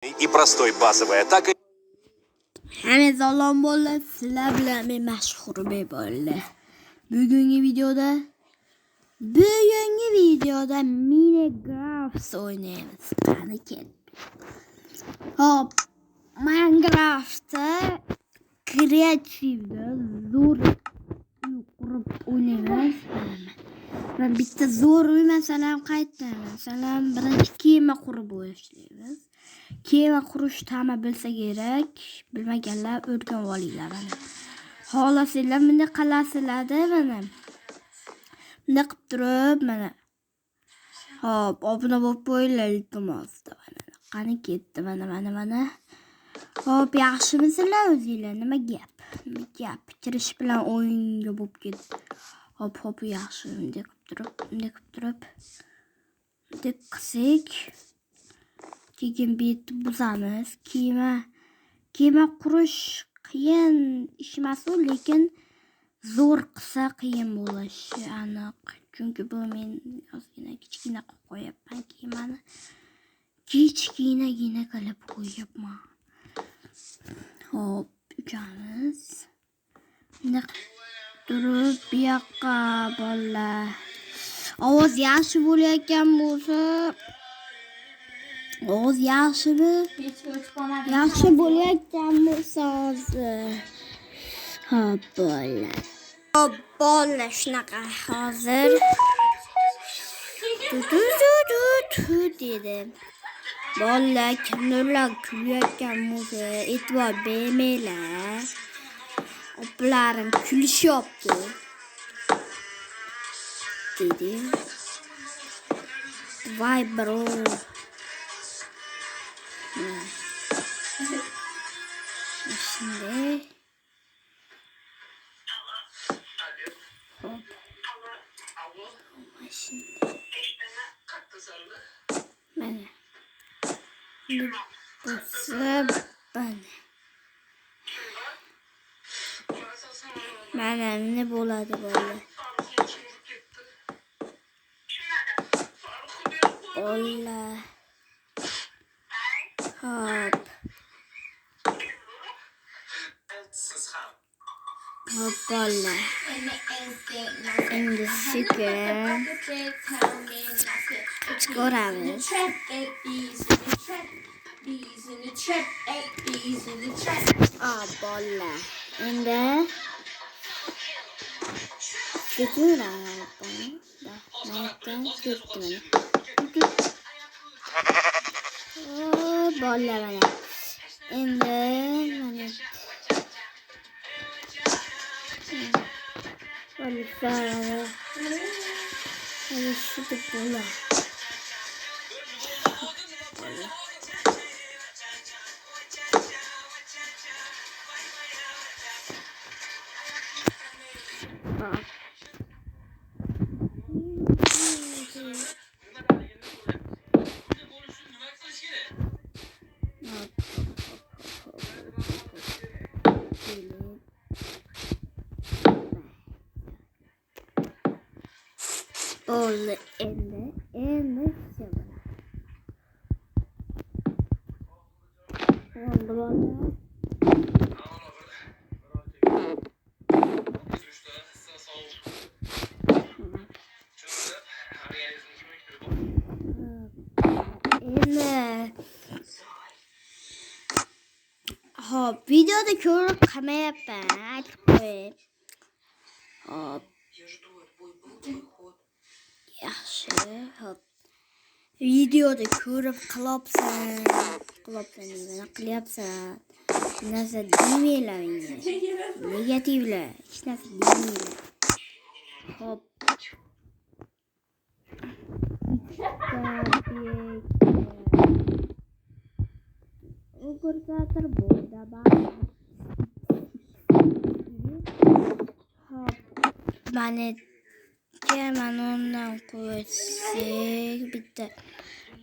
И простой базовой атакой. Salom bo'ldi, sizlar bilan men mashhur bo'ldi. Bugungi videoda Minecraft o'ynaymiz. Qani ket. Hop, Minecraftda kreativda zo'r qurib o'ynaymiz. Ben bitta zo'r uy masalan qaytaman. Masalan, birinchi kema qurib o'ynaymiz. Kema qurish ta'ma bilsa kerak, bilmaganlar o'rganib olinglar mana. Xohlasanglar bunda qilasizlar-da mana. Bunda qilib turib mana. Hop, obuna bo'lib qo'yinglar iltimos. Qani ketdi mana. Hop, yaxshimisizlar o'zinglar? Nima gap? Kirish bilan o'yinga bo'lib ketdi. Hop, yaxshi. Bunday qilib turib. Bunday qilsak, keyin betni buzamiz. Kema qurish qiyin ish emas, lekin zo'r qilsa qiyin bo'lishi aniq. Chunki bu men ozgina kichkina qilib qo'yapman kemani. Kichkinagina qilib qo'yapman. Hop, uchamiz. Bunday turib bu yoqqa bolalar. Ovoz yaxshi bo'layotgan bo'lsa, ovoz yaxshimi? Yaxshi bo'layotgan bo'lsa hozir. Hop, bolalar shunaqa hozir. Dedim. Bolalar kimlar kulayotgan bo'lsa, e'tibor bermanglar. Opalarim kulishyapti. Dedi. Vay bro. Şimdi. Hop. Şimdi. Bana. Bu bana. Bana ne bo'ladi böyle? Ola. Hop. Hoppala. Şimdi süper. Çıkarabiliriz. Hoppala. Şimdi süper. Bolla mana. Endi mana. Bolla. Mana shu bolla. Oldu endi şöyle. Oldu bana. Hop, videoda ko'rib qilmayapman, aytib qo'ying. Hop. Yaxshi, hop. Videoda ko'rib qilyapsan, nima qilyapsan? Narsa demanglar menga. Negativlar, hech narsa demanglar. Hop. Ko'rsatir bo'ldi bari. Hop. Mana undan qo'ysak bitta.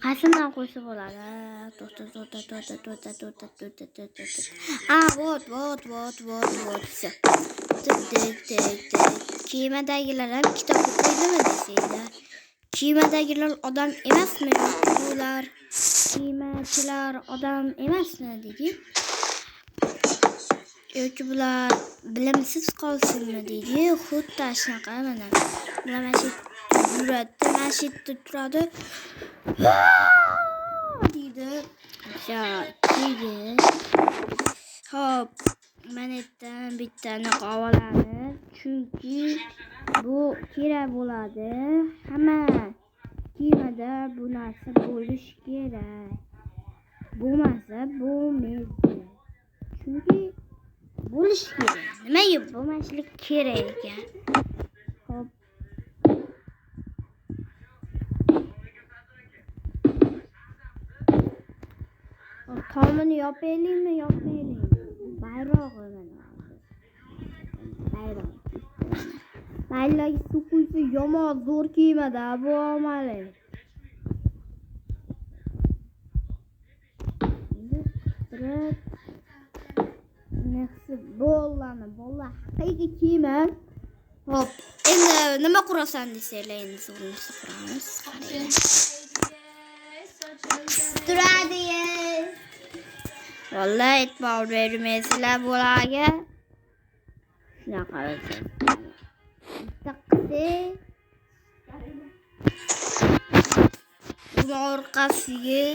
Qaysidan qo'ysa bo'ladi? To'xta. Vot. Kemadagilar ham kitob o'qiydimi desanglar? Kemadagilar odam emasmi? Ular kiymachilar odam emasmi deydi. Yoki bular bilimsiz qolsinmi deydi. Xuddi shunaqa mana. Bular mana shu yuradi, mana shu yerda turadi. Deydi. Keyin hop, mana yerdan bittani qovalamiz. Chunki bu kerak bo'ladi. Hamma kiyimda bu narsa bo'lish kerak. Bo'lmasa bo'lmaydi. Chunki bo'lish kerak. Nimaga bo'lmaslik kerak ekan? Hop. Tomini yopaylikmi, yopmaylikmi? Bayrog'i mana. Bayroq. Mayli suv quysa yomon zo'r kiymada bu omali. Nexsi bollani, bolla haqiqiy kiyman. Hop, endi nima qurasan desanglar, endi zo'rnisi quramiz. Turadi. Vallahi e'tibor bermaysizlar bularga. Shunaqa bo'lsa. Taqdi. Buni orqasiga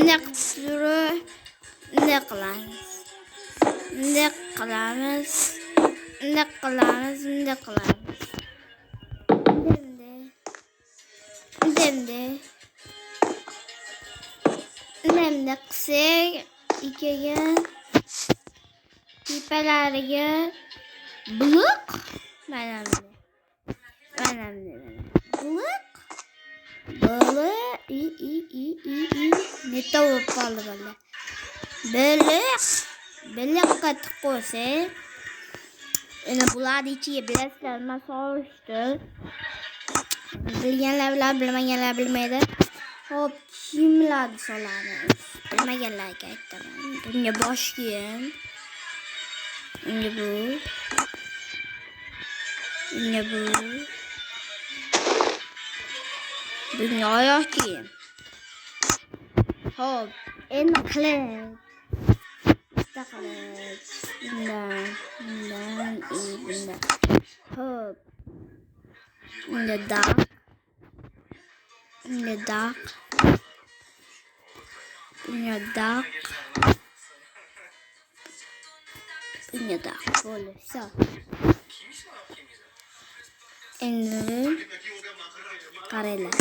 ne qilamiz? Endi qilsak, ikkiga tepalariga blok mana blok neta bo'lib qoldi bola. Biliqqa qo'ysak, endi bularni ichiga bilasizlar, nima solishdi. Bilganlar bilan, bilmaganlar bilmaydi. Hop, kiyimlarni solamiz. Bilmaganlarga aytaman. Bunga bosh kiyim. Bunga bu. Bunga oyoq kiyim. Hop, endi qilich. Bundan. Hop. Bunga daq. Böyle, so. Endi qaranglar.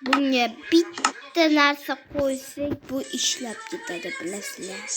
Bunga bitta narsa qo'ysak, bu ishlab ketadi, bilasizlar.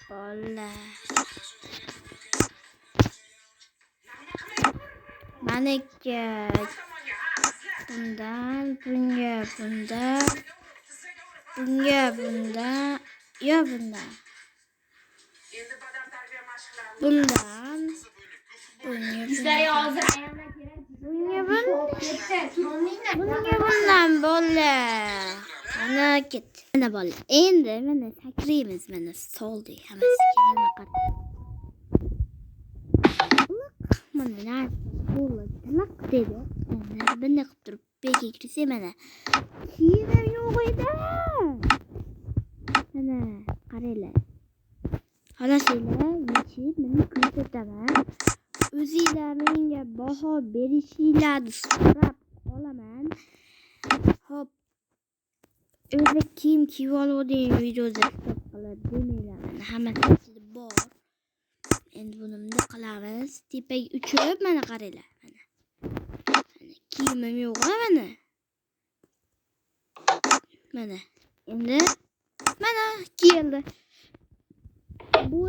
Bola. Maniki bundan, bunga bundan. Bundan bola. Ana ket. Mana bola. Endi mana sakraymiz, mana soldi hammasiga mana qarab. Mana narsa bo'ldi. Laq dedi. Mana bunday qilib turib beka kirsa mana. Kiyimim yo'q edi. Mana qaranglar. Xolasizlar, yechib meni ko'rsataman. O'zingizlar menga baho berishinglarni so'rab qolaman. Hop. O'zi kiyim kiyib olgan videoda stop qilib demanglar. Mana hammasi ichida bor. Endi buni bunday qilamiz. Tepaga uchib mana qaranglar. Mana kiyimim yo'q mana. Mana. Endi mana keldi. Bu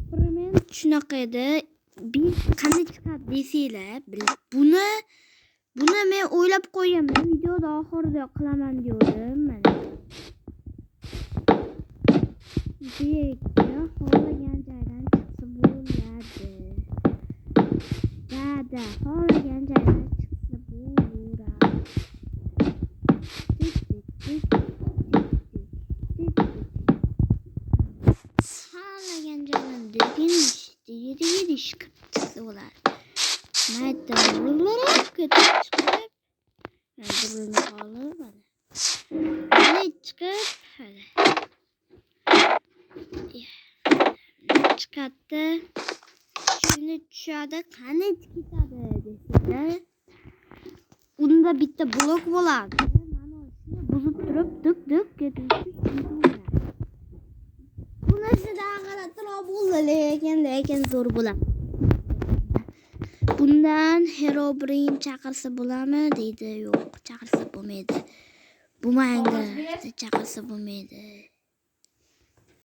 Eksperiment shunaqa edi. Bir qanday chiqadi desanglar, buni men o'ylab qo'yganman. Videoda oxirida qilaman dedim mana. Bekka xohlagan joydan chiqsa bo'ladi. Dada xohlagan joydan chiqsa bo'ladi. Xohlagan joydan deydi chiqsa bo'ladi. Mayda ketib chiqib. Mana qolib mana. Mana chiqib chiqadi. Shuni tushadi, qani ketadi desanglar. Unda bitta blok bo'ladi. Mana shuni buzib turib dik ketishi bo'ladi. Bunisidan qarab bo'ladi, lekin zo'r bo'ladi. Bundan Herobrine chaqirsa bo'ladimi deydi. Yo'q, chaqirsa bo'lmaydi. Bu manga chaqirsa bo'lmaydi.